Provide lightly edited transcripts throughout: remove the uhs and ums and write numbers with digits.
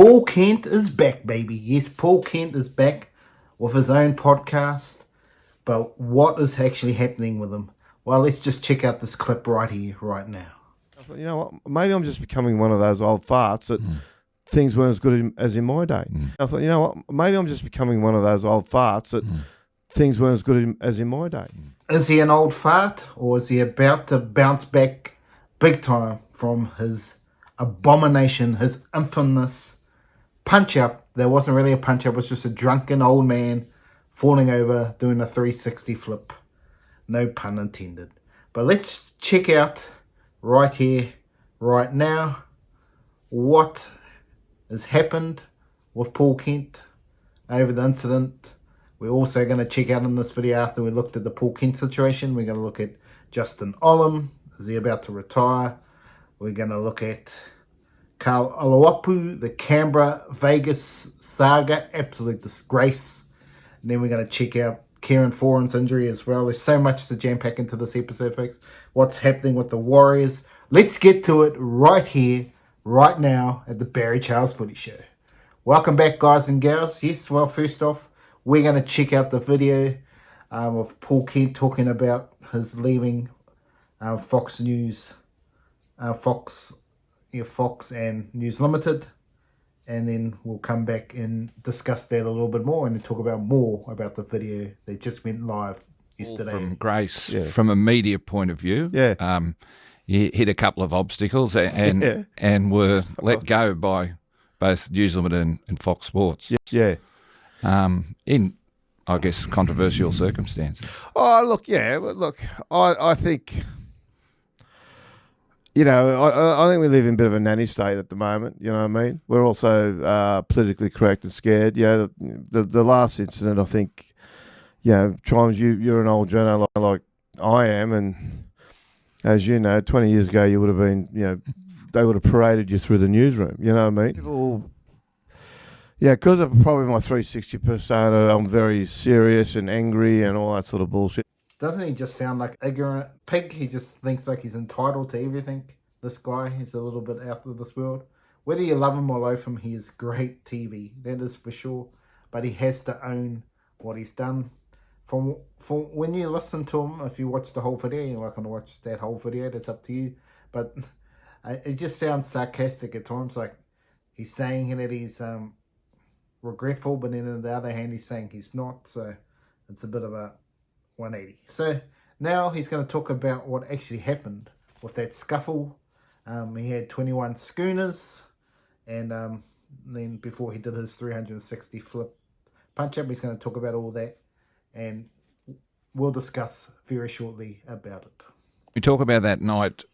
Paul Kent is back, baby. Yes, Paul Kent is back with his own podcast. But what is actually happening with him? Well, let's just check out this clip right here, right now. You know what? Maybe I'm just becoming one of those old farts that things weren't as good as in my day. I thought, you know what? Maybe I'm just becoming one of those old farts that things weren't as good as in my day. Is he an old fart, or is he about to bounce back big time from his abomination, his infamous punch-up? That wasn't really a punch-up, it was just a drunken old man falling over, doing a 360 flip. No pun intended. But let's check out right here, right now, what has happened with Paul Kent over the incident. We're also going to check out in this video, after we looked at the Paul Kent situation, we're going to look at Justin Olam. Is he about to retire? We're going to look at Carl Oloapu, the Canberra Vegas saga, absolute disgrace. And then we're going to check out Kieran Foran's injury as well. There's so much to jam pack into this episode, folks. What's happening with the Warriors? Let's get to it right here, right now at the Barry Charles Footy Show. Welcome back, guys and gals. Yes, well, first off, we're going to check out the video of Paul Kent talking about his leaving Fox News, Fox and News Limited. And then we'll come back and discuss that a little bit more and talk about more about the video that just went live yesterday. From Grace, from a media point of view, you hit a couple of obstacles and were let go by both News Limited and Fox Sports. In, I guess, controversial circumstances. Oh, look, I think... You know, I think we live in a bit of a nanny state at the moment, you know what I mean? We're also politically correct and scared. You know, the last incident, I think, you know, Chimes, you're an old journo like I am, and as you know, 20 years ago you would have been, you know, they would have paraded you through the newsroom, you know what I mean? People, because of probably my 360 persona, I'm very serious and angry and all that sort of bullshit. Doesn't he just sound like an ignorant pig? He just thinks like he's entitled to everything. This guy is a little bit out of this world. Whether you love him or loathe him, he is great TV. That is for sure. But he has to own what he's done. From when you listen to him, if you watch the whole video, you're not going to watch that whole video. That's up to you. But it just sounds sarcastic at times. Like he's saying that he's regretful, but then on the other hand, he's saying he's not. So it's a bit of a 180. So now he's going to talk about what actually happened with that scuffle. He had 21 schooners, and then before he did his 360 flip punch up, he's going to talk about all that, and we'll discuss very shortly about it. We talk about that night,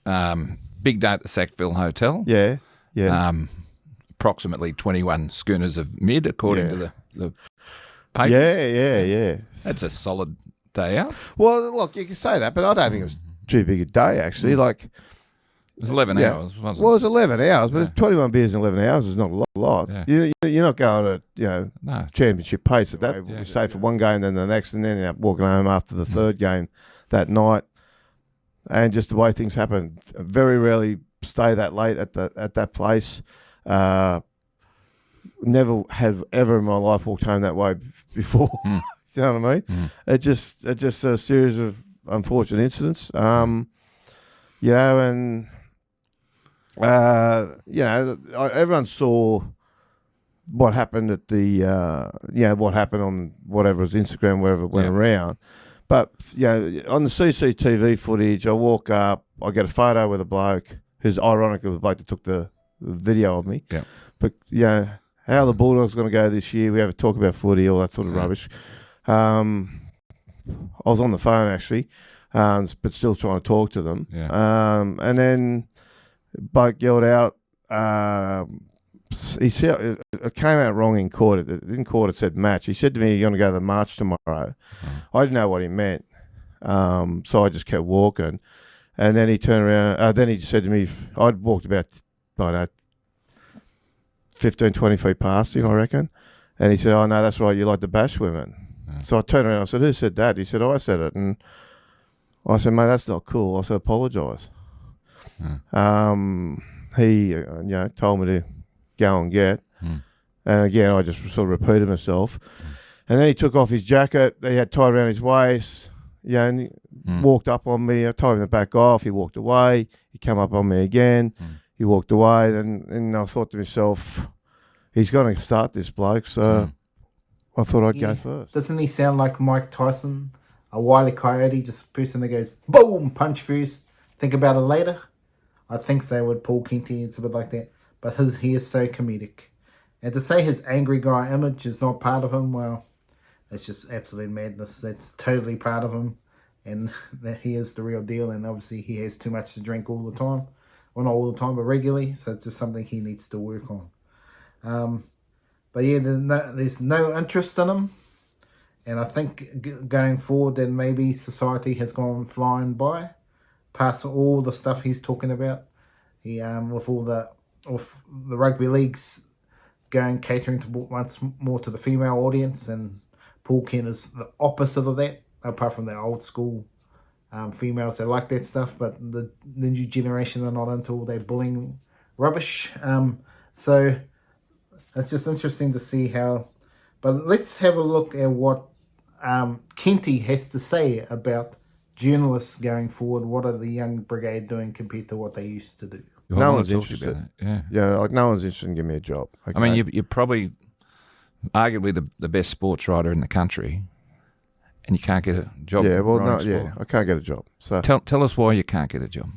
big day at the Sackville Hotel. Yeah. Approximately 21 schooners of mid, according to the paper. Yeah. That's a solid day out. Well, look, you can say that, but I don't think it was too big a day, actually. Like, it was 11 hours, wasn't it? Well, it was 11 hours, but 21 beers in 11 hours is not a lot. Yeah. You're not going at championship pace at that. You say for one game, then the next, and then walking home after the third game that night. And just the way things happen, very rarely stay that late at that place. Never have ever in my life walked home that way before. You know what I mean? It's just a series of unfortunate incidents. And everyone saw what happened at the what happened on whatever was Instagram, wherever it went around. But on the CCTV footage, I walk up, I get a photo with a bloke who's ironically the bloke that took the video of me. Yeah. But how the Bulldogs going to go this year? We have a talk about footy, all that sort of rubbish. I was on the phone actually, but still trying to talk to them. And then bloke yelled out. He said it came out wrong in court. In court it said match. He said to me, "You're going to go to the march tomorrow." I didn't know what he meant, so I just kept walking. And then he turned around. Then he said to me, I'd walked about, 15, 20 feet past him, I reckon. And he said, "Oh no, that's right. You like to bash women." So I turned around. I said, "Who said that?" He said, "I said it." And I said, "Mate, that's not cool." I said, "Apologise." He, told me to go and get. And again, I just sort of repeated myself. And then he took off his jacket. He had tied around his waist. Yeah, and he walked up on me. I told him to back off. He walked away. He came up on me again. He walked away. And I thought to myself, he's going to start this bloke. So I thought I'd go first. Doesn't he sound like Mike Tyson? A wily coyote, just a person that goes, boom, punch first, think about it later. I think so with Paul Kenty. It's a bit like that. But he is so comedic. And to say his angry guy image is not part of him, well, it's just absolute madness. That's totally part of him. And that he is the real deal. And obviously he has too much to drink all the time. Well, not all the time, but regularly. So it's just something he needs to work on. But yeah, there's no interest in him. And I think going forward, then maybe society has gone flying by, past all the stuff he's talking about. He with the rugby leagues catering to once more to the female audience, and Paul Kent is the opposite of that. Apart from the old school females that like that stuff, but the new generation are not into all that bullying rubbish. So it's just interesting to see how. But let's have a look at what Kenty has to say about journalists going forward. What are the young brigade doing compared to what they used to do? No one's interested. Like no one's interested in giving me a job. Okay? I mean, you're probably arguably the best sports writer in the country, and you can't get a job. Yeah, well, I can't get a job. So tell us why you can't get a job.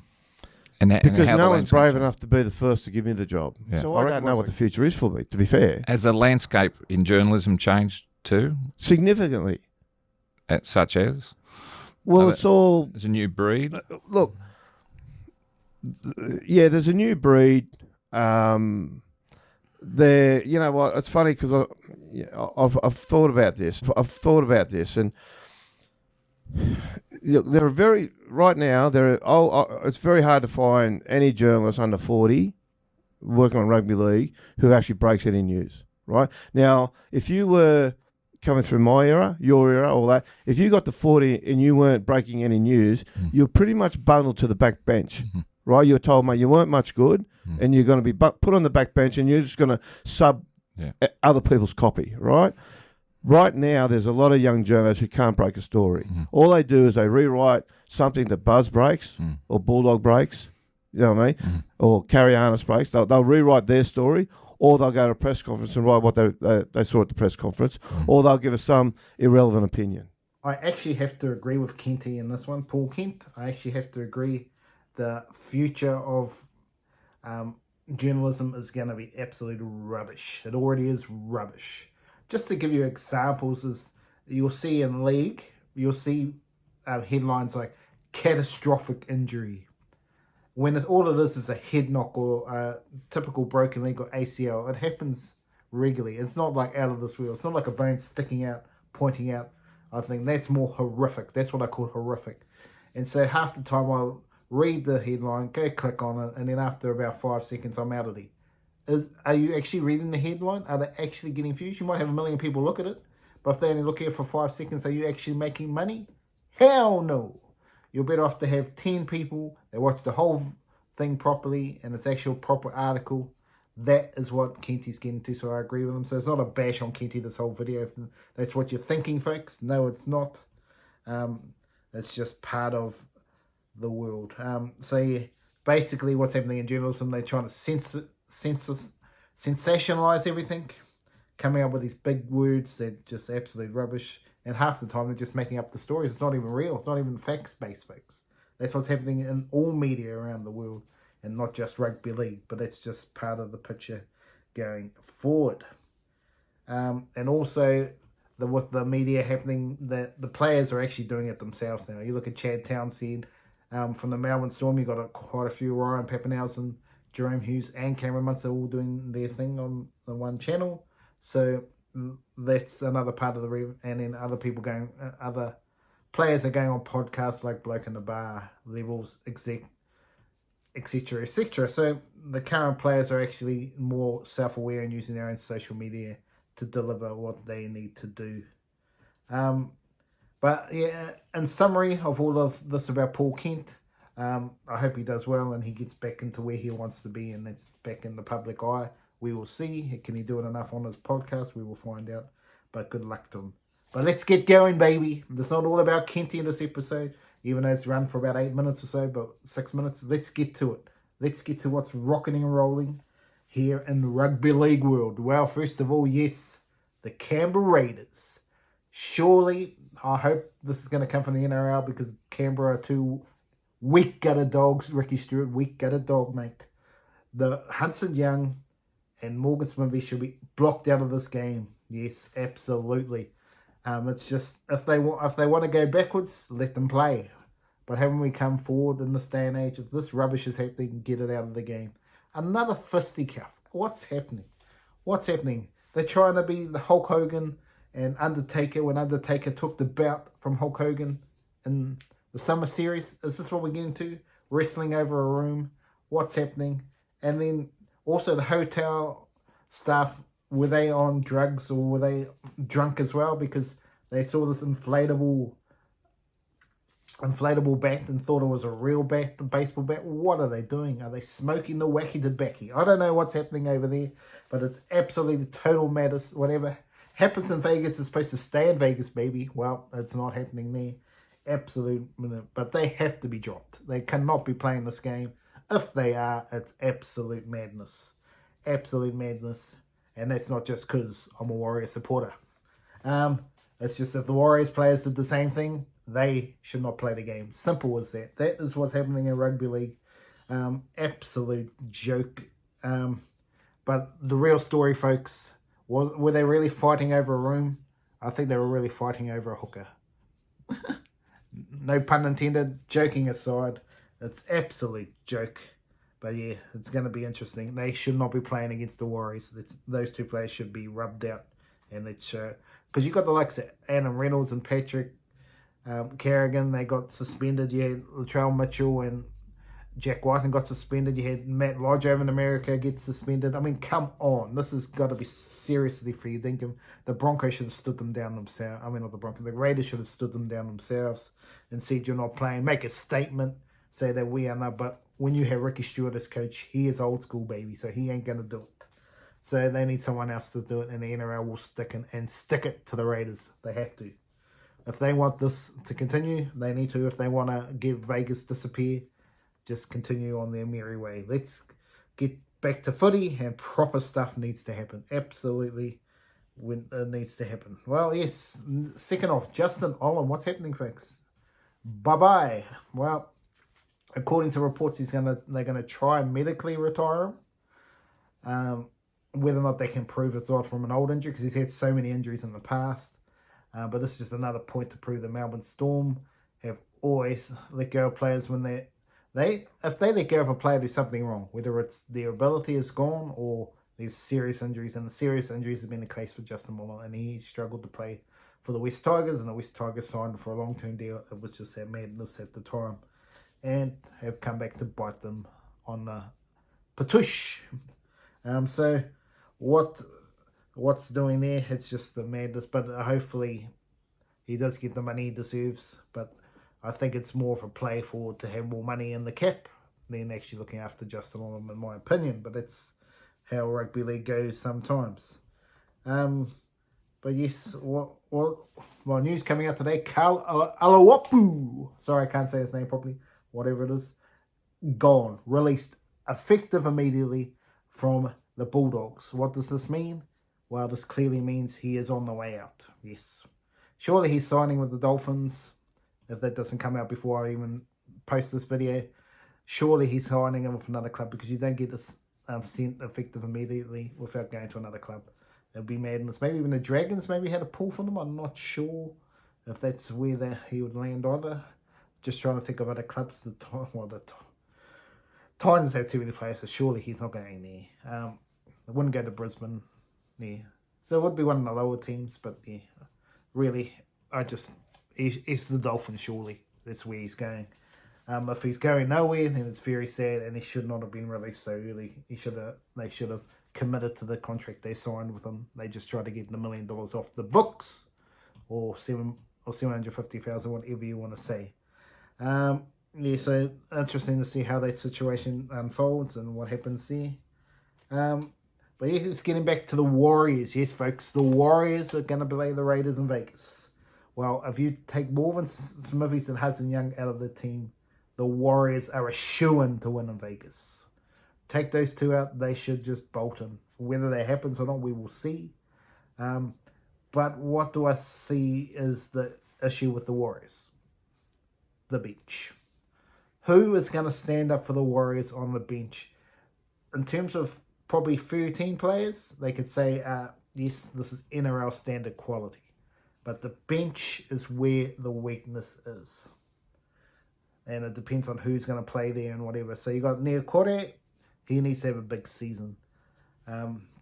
Because no one's brave enough to be the first to give me the job. Yeah. So I don't know what the future is for me, to be fair. Has the landscape in journalism changed too? Significantly. Such as? Well, it's all... There's a new breed? Look, yeah, there's a new breed. You know what, it's funny because I've thought about this. And look, it's very hard to find any journalist under 40 working on rugby league who actually breaks any news, right? Now, if you were coming through my era, your era, all that, if you got to 40 and you weren't breaking any news, you're pretty much bundled to the back bench, right? You were told, mate, you weren't much good and you're going to be put on the back bench and you're just going to sub other people's copy, right? Right now, there's a lot of young journalists who can't break a story. All they do is they rewrite something that Buzz breaks or Bulldog breaks, you know what I mean, or Carrie Arness breaks. They'll rewrite their story, or they'll go to a press conference and write what they saw at the press conference, or they'll give us some irrelevant opinion. I actually have to agree with Kenty in this one, Paul Kent. I actually have to agree the future of journalism is going to be absolute rubbish. It already is rubbish. Just to give you examples, is you'll see in league, you'll see headlines like catastrophic injury. When all it is a head knock or a typical broken leg or ACL. It happens regularly. It's not like out of this world. It's not like a bone sticking out, pointing out. I think that's more horrific. That's what I call horrific. And so half the time I'll read the headline, go click on it, and then after about 5 seconds I'm out of there. Are you actually reading the headline? Are they actually getting views? You might have 1 million people look at it, but if they only look at it for 5 seconds, are you actually making money? Hell no. You're better off to have 10 people that watch the whole thing properly and it's actual proper article. That is what Kenty's getting to, so I agree with him. So it's not a bash on Kenty, this whole video. If that's what you're thinking, folks. No, it's not. It's just part of the world. So yeah, basically what's happening in journalism, they're trying to sensationalize everything, coming up with these big words that just absolute rubbish, and half the time they're just making up the stories. It's not even real. It's not even facts-based facts. That's what's happening in all media around the world, and not just rugby league, but it's just part of the picture going forward. And also with the media happening, the players are actually doing it themselves now. You look at Chad Townsend from the Melbourne Storm, you got quite a few, Ryan Papenhuyzen, Jerome Hughes and Cameron Munster all doing their thing on the one channel. So that's another part of and then other people other players are going on podcasts like Bloke in the Bar, Levels, Exec, etc., etc. So the current players are actually more self-aware and using their own social media to deliver what they need to do. But yeah, in summary of all of this about Paul Kent, I hope he does well and he gets back into where he wants to be, and that's back in the public eye We will see. Can he do it enough on his podcast? We will find out. But good luck to him. But let's get going, baby. It's not all about Kenty in this episode, even though it's run for about 8 minutes or so, but 6 minutes. Let's get to it. Let's get to what's rocking and rolling here in the rugby league world. Well, first of all, yes, the Canberra Raiders. Surely, I hope this is going to come from the NRL because Canberra are 2 weak-gutted dogs. Ricky Stewart, weak-gutted dog, mate. The Hudson Young and Morgan Smithies should be blocked out of this game. Yes, absolutely. It's just if they want to go backwards, let them play. But haven't we come forward in this day and age? If this rubbish is happening, get it out of the game. Another fisticuff. What's happening? What's happening? They're trying to be the Hulk Hogan and Undertaker when Undertaker took the bout from Hulk Hogan in the Summer Series. Is this what we're getting to? Wrestling over a room. What's happening? And then also the hotel staff, were they on drugs or were they drunk as well? Because they saw this inflatable bat and thought it was a real bat, the baseball bat. What are they doing? Are they smoking the wacky tobacco? I don't know what's happening over there, but it's absolutely total madness. Whatever happens in Vegas is supposed to stay in Vegas, baby. Well, it's not happening there. Absolute minute. But they have to be dropped. They cannot be playing this game. If they are, it's absolute madness. Absolute madness. And that's not just because I'm a Warriors supporter. It's just if the Warriors players did the same thing, they should not play the game. Simple as that. That is what's happening in rugby league. Absolute joke. But the real story, folks, were they really fighting over a room? I think they were really fighting over a hooker. No pun intended. Joking aside, it's absolute joke. But yeah, it's going to be interesting. They should not be playing against the Warriors. Those 2 players should be rubbed out. And it's because you got the likes of Adam Reynolds and Patrick Carrigan. They got suspended. You had Latrell Mitchell and Jack Whiten got suspended. You had Matt Lodge over in America get suspended. I mean, come on. This has got to be seriously free thinking. The Broncos should have stood them down themselves. I mean, not the Broncos. The Raiders should have stood them down themselves and said, you're not playing. Make a statement. Say that we are not. But when you have Ricky Stewart as coach, he is old school, baby. So he ain't going to do it. So they need someone else to do it. And the NRL will stick it to the Raiders. They have to. If they want this to continue, they need to. If they want to give Vegas disappear, just continue on their merry way. Let's get back to footy and proper stuff needs to happen. Absolutely, it needs to happen. Well, yes, second off, Justin Olam. What's happening, folks? Bye-bye. Well, according to reports, they're gonna try and medically retire him. Whether or not they can prove it's not from an old injury, because he's had so many injuries in the past. But this is just another point to prove the Melbourne Storm have always let go of players when if they let go of a player, there's something wrong. Whether it's their ability is gone or there's serious injuries, and the serious injuries have been the case for Justin Muller, and he struggled to play for the West Tigers, and the West Tigers signed for a long-term deal. It was just that madness at the time, and have come back to bite them on the patoosh. So what's doing there? It's just the madness, but hopefully he does get the money he deserves. But I think it's more of a play forward to have more money in the cap than actually looking after Justin Olam, in my opinion. But that's how rugby league goes sometimes. But yes, what news coming out today? Carl Alawapu. Sorry, I can't say his name properly. Whatever it is, gone, released, effective immediately from the Bulldogs. What does this mean? Well, this clearly means he is on the way out. Yes. Surely he's signing with the Dolphins. If that doesn't come out before I even post this video, surely he's signing him with another club, because you don't get this sent effective immediately without going to another club. It'd be madness. Maybe even the Dragons maybe had a pull for them. I'm not sure if that's where he would land either. Just trying to think of other clubs. The Titans have too many players, so surely he's not going there. It wouldn't go to Brisbane. Yeah. So it would be one of the lower teams, but yeah, really, it's the Dolphins, surely. That's where he's going. If he's going nowhere, then it's very sad, and he should not have been released so early. They should have committed to the contract they signed with him. They just tried to get $1 million off the books, or $750,000, whatever you want to say. Yeah, so interesting to see how that situation unfolds and what happens there. But yes, it's getting back to the Warriors. Yes, folks, the Warriors are going to play the Raiders in Vegas. Well, if you take Morgan Smithies and Hudson Young out of the team, the Warriors are a shoo-in to win in Vegas. Take those two out, they should just bolt in. Whether that happens or not, we will see. But what do I see is the issue with the Warriors? The bench. Who is going to stand up for the Warriors on the bench? In terms of probably 13 players, they could say, yes, this is NRL standard quality. But the bench is where the weakness is. And it depends on who's going to play there and whatever. So you got Nia Kore, he needs to have a big season.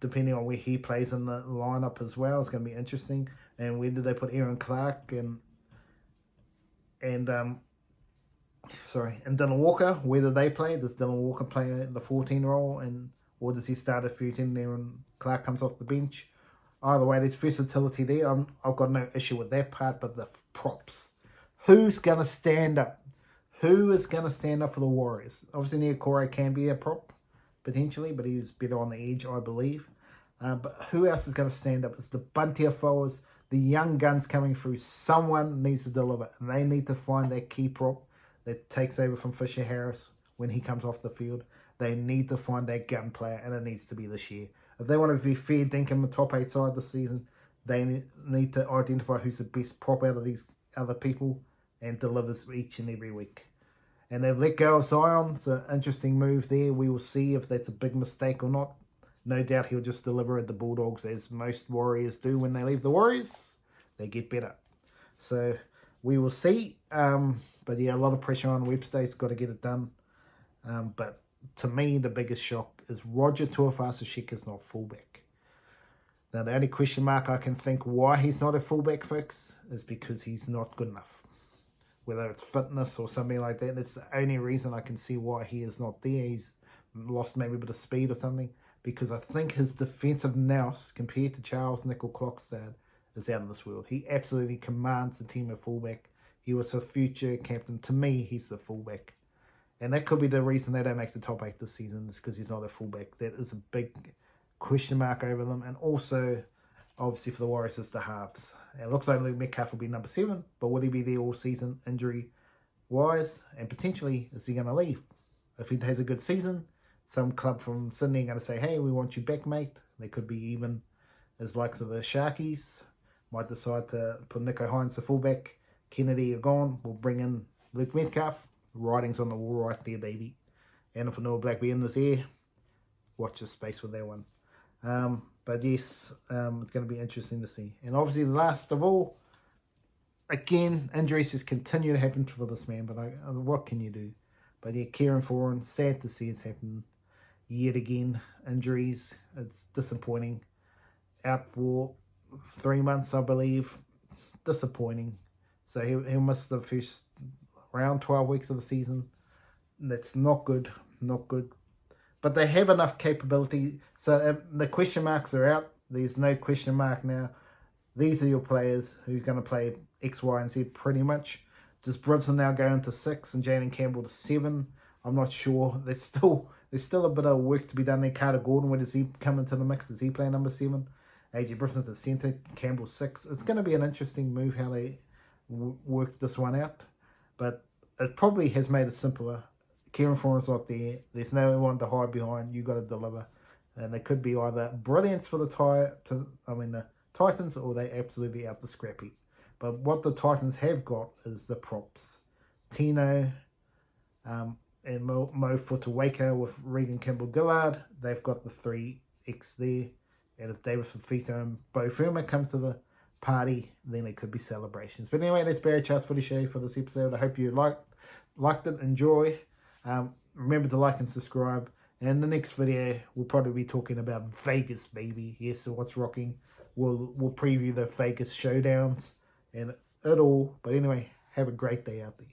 Depending on where he plays in the lineup as well, it's going to be interesting. And where did they put Aaron Clark and Dylan Walker? Where do they play? Does Dylan Walker play the 14 role, or does he start at 13 there and Clark comes off the bench? Either way, there's versatility there. I've got no issue with that part, but the props. Who's going to stand up? Who is going to stand up for the Warriors? Obviously, Nia Kore can be a prop, potentially, but he was better on the edge, I believe. But who else is going to stand up? It's the Buntia Foas, the young guns coming through. Someone needs to deliver. And they need to find that key prop that takes over from Fisher Harris when he comes off the field. They need to find that gun player, and it needs to be this year. If they want to be fair dinkum the top 8 side this season, they need to identify who's the best prop out of these other people and delivers each and every week. And they've let go of Zion. It's an interesting move there. We will see if that's a big mistake or not. No doubt he'll just deliver at the Bulldogs, as most Warriors do when they leave the Warriors. They get better. So we will see. But yeah, a lot of pressure on Webster. He's got to get it done. But to me, the biggest shock is Roger Tuivasa-Sheck is not fullback. Now, the only question mark I can think why he's not a fullback, folks, is because he's not good enough. Whether it's fitness or something like that, that's the only reason I can see why he is not there. He's lost maybe a bit of speed or something, because I think his defensive nous compared to Charles Nickel-Klokstad is out of this world. He absolutely commands the team at fullback. He was her future captain. To me, he's the fullback. And that could be the reason they don't make the top 8 this season, is because he's not a fullback. That is a big question mark over them. And also, obviously, for the Warriors, it's the halves. It looks like Luke Metcalf will be number 7, but will he be there all season, injury-wise? And potentially, is he going to leave? If he has a good season, some club from Sydney are going to say, hey, we want you back, mate. They could be even as likes of the Sharkies. Might decide to put Nico Hines the fullback. Kennedy are gone. We'll bring in Luke Metcalf. Writing's on the wall right there, baby. And if Noah Blackburn in this air, watch the space with that one. But yes, it's going to be interesting to see. And obviously, last of all, again, injuries just continue to happen for this man. But what can you do? But yeah, Kieran Foran, sad to see it's happened yet again. Injuries, it's disappointing. Out for 3 months, I believe. Disappointing. So he'll miss the first around 12 weeks of the season. That's not good. Not good. But they have enough capability. So the question marks are out. There's no question mark now. These are your players who are going to play X, Y, and Z pretty much. Does Brisbane now go into 6 and Jayden Campbell to 7? I'm not sure. There's still a bit of work to be done there. Carter Gordon, where does he come into the mix? Does he play number 7? AJ Brisson's at centre. Campbell 6. It's going to be an interesting move how they work this one out. But it probably has made it simpler. Kieran Foran's not there. There's no one to hide behind. You got to deliver. And they could be either brilliance for the Titans, or they absolutely out the scrap heap. But what the Titans have got is the props. Tino and Mo Futawaka with Regan Campbell-Gillard. They've got the 3X there. And if David Fafita and Bo Firma come to the party, then it could be celebrations. But anyway, that's Barry Charles Footy Show for this episode. I hope you liked it. Enjoy. Remember to like and subscribe. And in the next video, we'll probably be talking about Vegas, baby. Yes, so what's rocking. We'll preview the Vegas showdowns and it all. But anyway, have a great day out there.